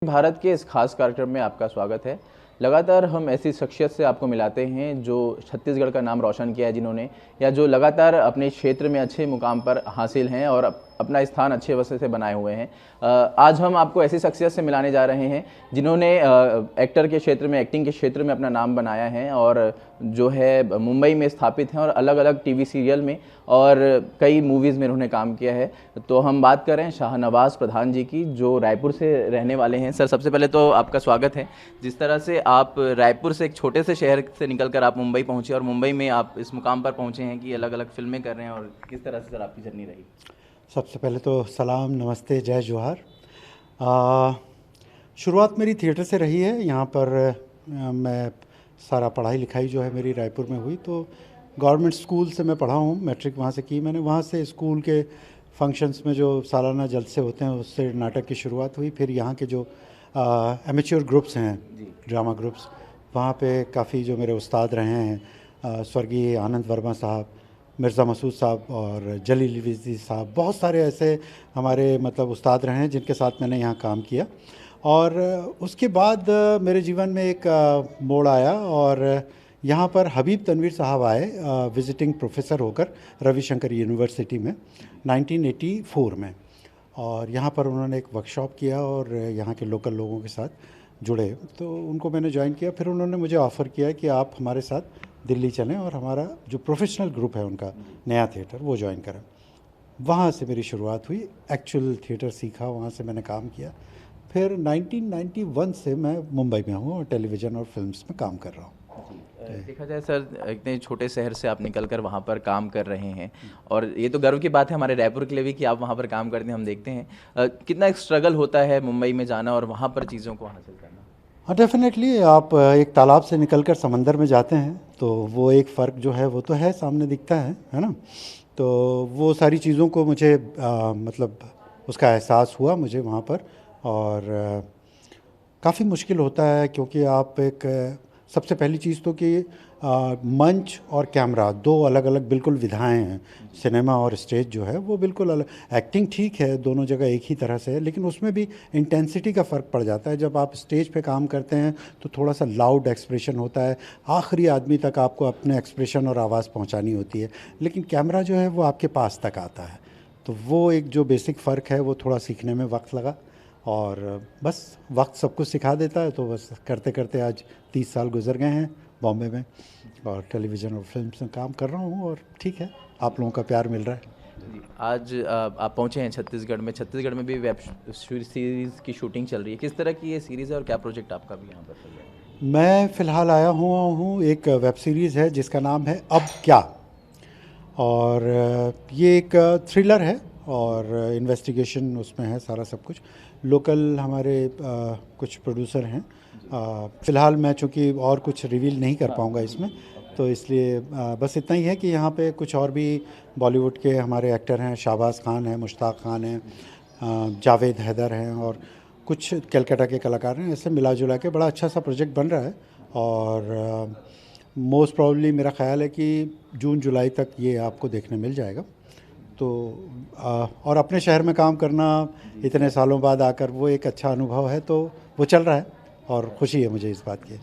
भारत के इस खास कार्यक्रम में आपका स्वागत है। लगातार हम ऐसी शख्सियत से आपको मिलाते हैं जो छत्तीसगढ़ का नाम रोशन किया है, जिन्होंने या जो लगातार अपने क्षेत्र में अच्छे मुकाम पर हासिल हैं और अपना स्थान अच्छे वजह से बनाए हुए हैं। आज हम आपको ऐसी शख्सियत से मिलाने जा रहे हैं जिन्होंने एक्टर के क्षेत्र में, एक्टिंग के क्षेत्र में अपना नाम बनाया है और जो है मुंबई में स्थापित हैं और अलग अलग टीवी सीरियल में और कई मूवीज़ में उन्होंने काम किया है। तो हम बात कर रहे हैं शाहनवाज प्रधान जी की, जो रायपुर से रहने वाले हैं। सर, सबसे पहले तो आपका स्वागत है। जिस तरह से आप रायपुर से, एक छोटे से शहर से निकलकर आप मुंबई पहुंचे और मुंबई में आप इस मुकाम पर पहुंचे हैं कि अलग अलग फिल्में कर रहे हैं, और किस तरह से सर आपकी जर्नी रही? सबसे पहले तो सलाम, नमस्ते, जय जोहार। शुरुआत मेरी थिएटर से रही है। यहाँ पर मैं सारा पढ़ाई लिखाई जो है मेरी रायपुर में हुई। तो गवर्नमेंट स्कूल से मैं पढ़ा हूँ, मैट्रिक वहाँ से की मैंने। वहाँ से स्कूल के फंक्शंस में जो सालाना जलसे होते हैं उससे नाटक की शुरुआत हुई। फिर यहाँ के जो एमेच्योर ग्रुप्स हैं, ड्रामा ग्रुप्स, वहाँ पे काफ़ी जो मेरे उस्ताद रहे हैं, स्वर्गीय आनंद वर्मा साहब, मिर्ज़ा मसूद साहब और जलील विज़ी साहब, बहुत सारे ऐसे हमारे मतलब उस्ताद रहे हैं जिनके साथ मैंने यहाँ काम किया। और उसके बाद मेरे जीवन में एक मोड़ आया और यहाँ पर हबीब तनवीर साहब आए विज़िटिंग प्रोफेसर होकर रविशंकर यूनिवर्सिटी में 1984 में। और यहाँ पर उन्होंने एक वर्कशॉप किया और यहाँ के लोकल लोगों के साथ जुड़े, तो उनको मैंने ज्वाइन किया। फिर उन्होंने मुझे ऑफ़र किया कि आप हमारे साथ दिल्ली चलें और हमारा जो प्रोफेशनल ग्रुप है उनका नया थिएटर वो ज्वाइन करें। वहाँ से मेरी शुरुआत हुई, एक्चुअल थिएटर सीखा, वहाँ से मैंने काम किया। फिर 1991 से मैं मुंबई में हूँ और टेलीविज़न और फिल्म्स में काम कर रहा हूँ। देखा जाए सर, इतने छोटे शहर से आप निकलकर वहाँ पर काम कर रहे हैं, और ये तो गर्व की बात है हमारे रायपुर के लिए भी कि आप वहाँ पर काम करते हैं। हम देखते हैं कितना एक स्ट्रगल होता है मुंबई में जाना और वहाँ पर चीज़ों को हासिल करना। हाँ, डेफिनेटली। आप एक तालाब से निकलकर समंदर में जाते हैं तो वो एक फ़र्क जो है वो तो है, सामने दिखता है ना। तो वो सारी चीज़ों को मुझे मतलब उसका एहसास हुआ मुझे वहाँ पर। और काफ़ी मुश्किल होता है क्योंकि आप एक सबसे पहली चीज़ तो कि मंच और कैमरा दो अलग अलग बिल्कुल विधाएं हैं। सिनेमा और स्टेज जो है वो बिल्कुल अलग। एक्टिंग ठीक है, दोनों जगह एक ही तरह से है, लेकिन उसमें भी इंटेंसिटी का फ़र्क पड़ जाता है। जब आप स्टेज पे काम करते हैं तो थोड़ा सा लाउड एक्सप्रेशन होता है, आखिरी आदमी तक आपको अपने एक्सप्रेशन और आवाज़ पहुंचानी होती है, लेकिन कैमरा जो है वो आपके पास तक आता है। तो वो एक जो बेसिक फ़र्क है वो थोड़ा सीखने में वक्त लगा, और बस वक्त सब कुछ सिखा देता है। तो बस करते करते आज 30 साल गुजर गए हैं बॉम्बे में, और टेलीविज़न और फिल्म्स में काम कर रहा हूँ, और ठीक है, आप लोगों का प्यार मिल रहा है। जी, आज आप पहुंचे हैं छत्तीसगढ़ में। छत्तीसगढ़ में भी वेब सीरीज़ की शूटिंग चल रही है। किस तरह की ये सीरीज़ है और क्या प्रोजेक्ट आपका भी यहाँ पर चल रहा है? मैं फ़िलहाल आया हुआ हूँ, एक वेब सीरीज़ है जिसका नाम है अब क्या। और ये एक थ्रिलर है और इन्वेस्टिगेशन उसमें है सारा सब कुछ। लोकल हमारे कुछ प्रोड्यूसर हैं। फ़िलहाल मैं चूँकि और कुछ रिवील नहीं कर पाऊँगा इसमें, तो इसलिए बस इतना ही है कि यहाँ पे कुछ और भी बॉलीवुड के हमारे एक्टर हैं। शाहबाज खान हैं, मुश्ताक खान हैं, जावेद हैदर हैं, और कुछ कलकत्ता के कलाकार हैं। ऐसे मिला जुला के बड़ा अच्छा सा प्रोजेक्ट बन रहा है। और मोस्ट प्रॉब्ली मेरा ख़्याल है कि जून जुलाई तक ये आपको देखने मिल जाएगा। तो और अपने शहर में काम करना इतने सालों बाद आकर वो एक अच्छा अनुभव है, तो वो चल रहा है और खुशी है मुझे इस बात की।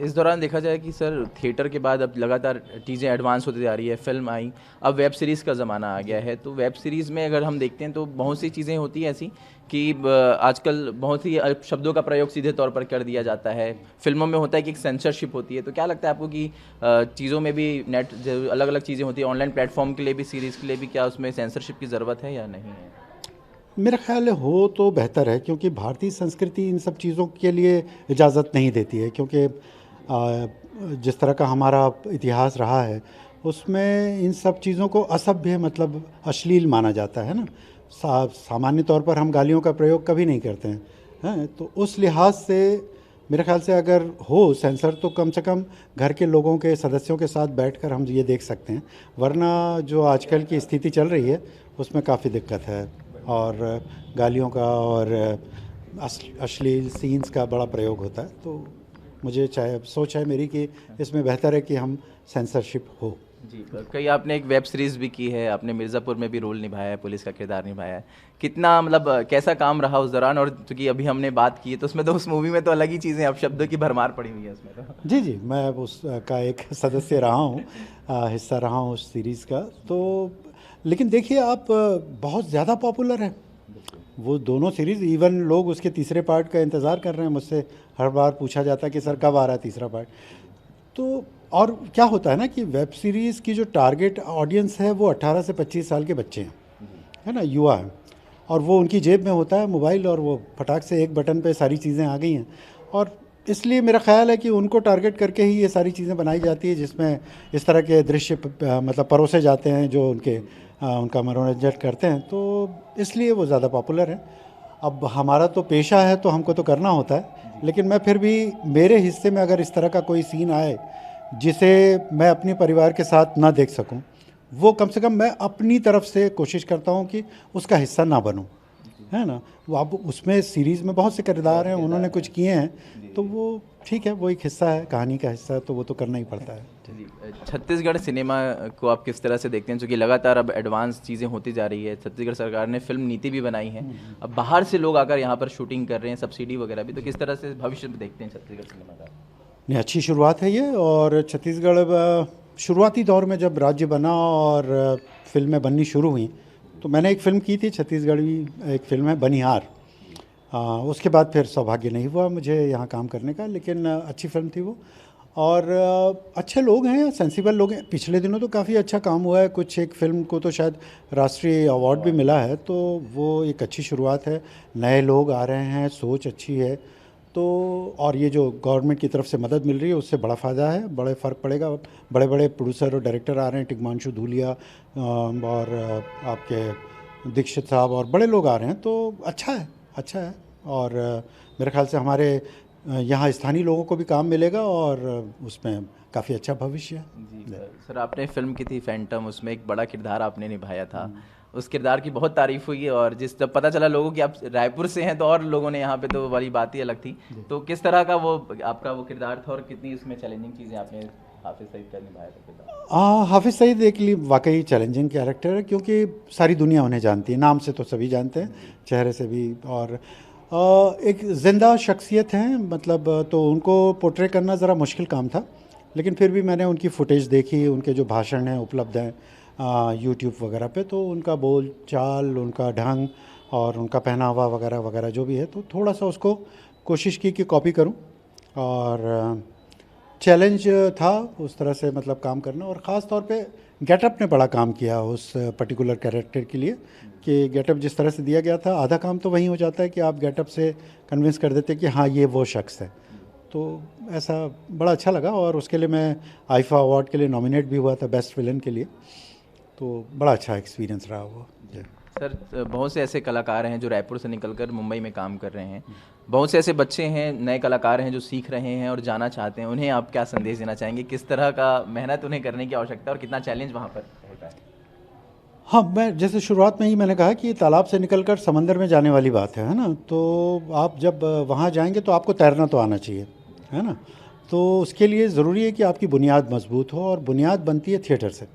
इस दौरान देखा जाए कि सर, थिएटर के बाद अब लगातार चीज़ें एडवांस होती जा रही है। फिल्म आई, अब वेब सीरीज़ का ज़माना आ गया है। तो वेब सीरीज़ में अगर हम देखते हैं तो बहुत सी चीज़ें होती हैं ऐसी कि आजकल बहुत ही शब्दों का प्रयोग सीधे तौर पर कर दिया जाता है। फिल्मों में होता है कि एक सेंसरशिप होती है। तो क्या लगता है आपको कि चीज़ों में भी नेट जो अलग अलग चीज़ें होती हैं, ऑनलाइन प्लेटफॉर्म के लिए भी, सीरीज़ के लिए भी, क्या उसमें सेंसरशिप की ज़रूरत है या नहीं है? मेरा ख्याल है हो तो बेहतर है, क्योंकि भारतीय संस्कृति इन सब चीज़ों के लिए इजाज़त नहीं देती है। क्योंकि जिस तरह का हमारा इतिहास रहा है उसमें इन सब चीज़ों को असभ्य, मतलब अश्लील माना जाता है ना। सामान्य तौर पर हम गालियों का प्रयोग कभी नहीं करते हैं। तो उस लिहाज से मेरे ख्याल से अगर हो सेंसर, तो कम से कम घर के लोगों के सदस्यों के साथ बैठकर हम ये देख सकते हैं। वरना जो आजकल की स्थिति चल रही है उसमें काफ़ी दिक्कत है, और गालियों का और अश्लील सीन्स का बड़ा प्रयोग होता है। तो मुझे सोच है मेरी कि इसमें बेहतर है कि हम सेंसरशिप हो। जी, कई आपने एक वेब सीरीज़ भी की है, आपने मिर्ज़ापुर में भी रोल निभाया है, पुलिस का किरदार निभाया है। कितना मतलब कैसा काम रहा उस दौरान? और चूँकि अभी हमने बात की है, तो उसमें तो उस मूवी में तो अलग ही चीज़ें, अब शब्दों की भरमार पड़ी हुई है उसमें तो। जी, जी, मैं उस का एक सदस्य रहा हूँ, हिस्सा रहा हूँ उस सीरीज़ का। तो लेकिन देखिए आप, बहुत ज़्यादा पॉपुलर है वो दोनों सीरीज़। इवन लोग उसके तीसरे पार्ट का इंतज़ार कर रहे हैं। मुझसे हर बार पूछा जाता है कि सर कब आ रहा है तीसरा पार्ट। तो और क्या होता है ना कि वेब सीरीज़ की जो टारगेट ऑडियंस है वो 18 से 25 साल के बच्चे हैं, है ना, युवा हैं। और वो उनकी जेब में होता है मोबाइल, और वो फटाक से एक बटन पे सारी चीज़ें आ गई हैं। और इसलिए मेरा ख़्याल है कि उनको टारगेट करके ही ये सारी चीज़ें बनाई जाती है, जिसमें इस तरह के दृश्य मतलब परोसे जाते हैं जो उनका मनोरंजन करते हैं। तो इसलिए वो ज़्यादा पॉपुलर है। अब हमारा तो पेशा है तो हमको तो करना होता है, लेकिन मैं फिर भी, मेरे हिस्से में अगर इस तरह का कोई सीन आए जिसे मैं अपने परिवार के साथ ना देख सकूं, वो कम से कम मैं अपनी तरफ से कोशिश करता हूं कि उसका हिस्सा ना बनूं, है ना। वो अब उसमें सीरीज़ में बहुत से किरदार हैं, उन्होंने कुछ किए हैं, तो वो ठीक है, वो एक हिस्सा है, कहानी का हिस्सा है, तो वो तो करना ही पड़ता है। जी, छत्तीसगढ़ सिनेमा को आप किस तरह से देखते हैं? क्योंकि लगातार अब एडवांस चीज़ें होती जा रही है, छत्तीसगढ़ सरकार ने फ़िल्म नीति भी बनाई है। अब बाहर से लोग आकर यहाँ पर शूटिंग कर रहे हैं, सब्सिडी वगैरह भी, तो किस तरह से भविष्य में देखते हैं छत्तीसगढ़ सिनेमा का? नहीं, अच्छी शुरुआत है ये। और छत्तीसगढ़ शुरुआती दौर में जब राज्य बना और फिल्में बननी शुरू हुई, तो मैंने एक फ़िल्म की थी छत्तीसगढ़ी, एक फ़िल्म है बनिहार। उसके बाद फिर सौभाग्य नहीं हुआ मुझे यहाँ काम करने का, लेकिन अच्छी फ़िल्म थी वो। और अच्छे लोग हैं, सेंसिबल लोग हैं। पिछले दिनों तो काफ़ी अच्छा काम हुआ है, कुछ एक फ़िल्म को तो शायद राष्ट्रीय अवार्ड भी मिला है, तो वो एक अच्छी शुरुआत है। नए लोग आ रहे हैं, सोच अच्छी है। तो और ये जो गवर्नमेंट की तरफ से मदद मिल रही है उससे बड़ा फ़ायदा है, बड़े फ़र्क पड़ेगा। बड़े बड़े प्रोड्यूसर और डायरेक्टर आ रहे हैं, टिग्मांशु धूलिया और आपके दीक्षित साहब, और बड़े लोग आ रहे हैं, तो अच्छा है, अच्छा है। और मेरे ख्याल से हमारे यहाँ स्थानीय लोगों को भी काम मिलेगा, और उसमें काफ़ी अच्छा भविष्य है। जी सर, आपने फ़िल्म की थी फैंटम, उसमें एक बड़ा किरदार आपने निभाया था। उस किरदार की बहुत तारीफ़ हुई है, और जब पता चला लोगों की आप रायपुर से हैं, तो और लोगों ने यहाँ पे, तो वाली बात ही अलग थी। तो किस तरह का वो आपका वो किरदार था, और कितनी उसमें चैलेंजिंग चीज़ें आपने हाफिज़ सईद का निभाया था किरदार? हाफिज़ सईद एक लिए वाकई चैलेंजिंग कैरेक्टर है, क्योंकि सारी दुनिया उन्हें जानती है, नाम से तो सभी जानते हैं, चेहरे से भी। और एक ज़िंदा शख्सियत हैं, मतलब तो उनको पोर्ट्रे करना ज़रा मुश्किल काम था, लेकिन फिर भी मैंने उनकी फुटेज देखी, उनके जो भाषण हैं उपलब्ध हैं यूट्यूब वगैरह पे, तो उनका बोल चाल, उनका ढंग और उनका पहनावा वगैरह वगैरह जो भी है, तो थोड़ा सा उसको कोशिश की कि कॉपी करूं। और चैलेंज था उस तरह से मतलब काम करना, और ख़ास तौर पे गेटअप ने बड़ा काम किया उस पर्टिकुलर कैरेक्टर के लिए, कि गेटअप जिस तरह से दिया गया था, आधा काम तो वहीं हो जाता है कि आप गेटअप से कन्विंस कर देते कि हाँ ये वो शख्स है। तो ऐसा बड़ा अच्छा लगा, और उसके लिए मैं आईफा अवार्ड के लिए नॉमिनेट भी हुआ था बेस्ट विलन के लिए। तो बड़ा अच्छा एक्सपीरियंस रहा वो। सर, बहुत से ऐसे कलाकार हैं जो रायपुर से निकलकर मुंबई में काम कर रहे हैं, बहुत से ऐसे बच्चे हैं, नए कलाकार हैं जो सीख रहे हैं और जाना चाहते हैं, उन्हें आप क्या संदेश देना चाहेंगे? किस तरह का मेहनत उन्हें करने की आवश्यकता है, और कितना चैलेंज वहाँ पर होता है? हाँ, मैं जैसे शुरुआत में ही मैंने कहा कि तालाब से निकलकर समंदर में जाने वाली बात है ना। तो आप जब वहाँ जाएंगे तो आपको तैरना तो आना चाहिए, है ना। तो उसके लिए ज़रूरी है कि आपकी बुनियाद मजबूत हो, और बुनियाद बनती है थिएटर से।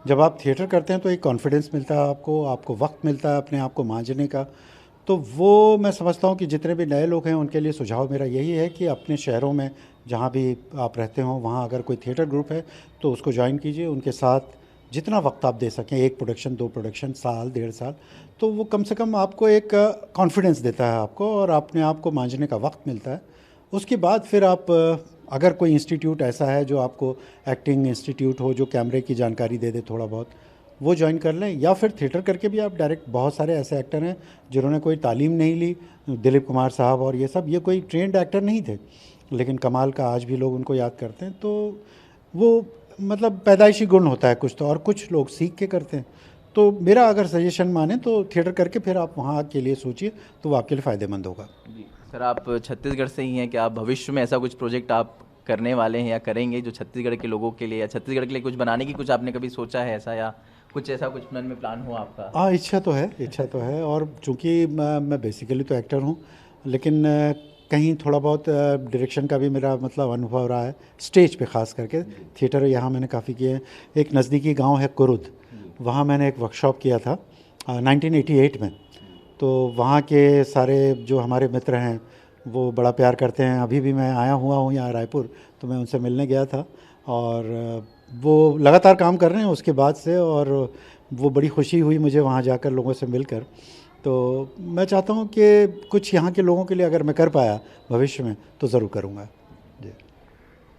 जब आप थिएटर करते हैं तो एक कॉन्फिडेंस मिलता है आपको, आपको वक्त मिलता है अपने आप को मांझने का। तो वो मैं समझता हूँ कि जितने भी नए लोग हैं उनके लिए सुझाव मेरा यही है कि अपने शहरों में जहाँ भी आप रहते हो, वहाँ अगर कोई थिएटर ग्रुप है तो उसको ज्वाइन कीजिए, उनके साथ जितना वक्त आप दे सकें, एक प्रोडक्शन, दो प्रोडक्शन, साल डेढ़ साल, तो वो कम से कम आपको एक कॉन्फिडेंस देता है आपको, और अपने आप को मांझने का वक्त मिलता है। उसके बाद फिर आप अगर कोई इंस्टीट्यूट ऐसा है जो आपको, एक्टिंग इंस्टीट्यूट हो जो कैमरे की जानकारी दे दे थोड़ा बहुत, वो ज्वाइन कर लें। या फिर थिएटर करके भी आप डायरेक्ट, बहुत सारे ऐसे एक्टर हैं जिन्होंने कोई तालीम नहीं ली, दिलीप कुमार साहब और ये सब, ये कोई ट्रेंड एक्टर नहीं थे, लेकिन कमाल का आज भी लोग उनको याद करते हैं। तो वो मतलब पैदाइशी गुण होता है कुछ तो, और कुछ लोग सीख के करते हैं। तो मेरा अगर सजेशन माने तो थिएटर करके फिर आप वहाँ के लिए सोचिए, तो वो आपके लिए फ़ायदेमंद होगा। जी सर, आप छत्तीसगढ़ से ही हैं, क्या आप भविष्य में ऐसा कुछ प्रोजेक्ट आप करने वाले हैं या करेंगे जो छत्तीसगढ़ के लोगों के लिए या छत्तीसगढ़ के लिए कुछ बनाने की कुछ आपने कभी सोचा है ऐसा, या कुछ ऐसा कुछ मन में प्लान हो आपका? हाँ, इच्छा तो है, इच्छा तो है। और चूँकि मैं बेसिकली तो एक्टर हूँ, लेकिन कहीं थोड़ा बहुत डायरेक्शन का भी मेरा मतलब अनुभव रहा है, स्टेज पे ख़ास करके। थिएटर यहाँ मैंने काफ़ी किए हैं। एक नज़दीकी गांव है कुरुद, वहाँ मैंने एक वर्कशॉप किया था 1988 में। तो वहाँ के सारे जो हमारे मित्र हैं वो बड़ा प्यार करते हैं। अभी भी मैं आया हुआ हूँ यहाँ रायपुर, तो मैं उनसे मिलने गया था और वो लगातार काम कर रहे हैं उसके बाद से, और वो बड़ी खुशी हुई मुझे वहाँ जाकर लोगों से मिलकर। तो मैं चाहता हूँ कि कुछ यहाँ के लोगों के लिए अगर मैं कर पाया भविष्य में तो ज़रूर करूँगा जी।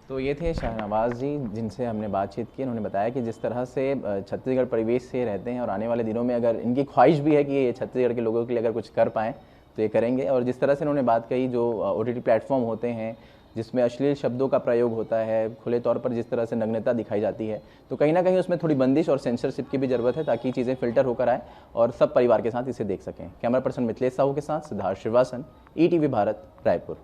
तो ये थे शाहनवाज़ जी, जिनसे हमने बातचीत की। उन्होंने बताया कि जिस तरह से छत्तीसगढ़ परिवेश से रहते हैं और आने वाले दिनों में अगर इनकी ख्वाहिश भी है कि ये छत्तीसगढ़ के लोगों के लिए अगर कुछ कर पाएँ तो ये करेंगे। और जिस तरह से उन्होंने बात कही, जो OTT प्लेटफॉर्म होते हैं जिसमें अश्लील शब्दों का प्रयोग होता है, खुले तौर पर जिस तरह से नग्नता दिखाई जाती है, तो कहीं ना कहीं उसमें थोड़ी बंदिश और सेंसरशिप की भी ज़रूरत है, ताकि चीज़ें फिल्टर होकर आए और सब परिवार के साथ इसे देख सकें। कैमरा पर्सन मिथिलेश साहू के साथ सिद्धार्थ श्रीवासन, ETV भारत, रायपुर।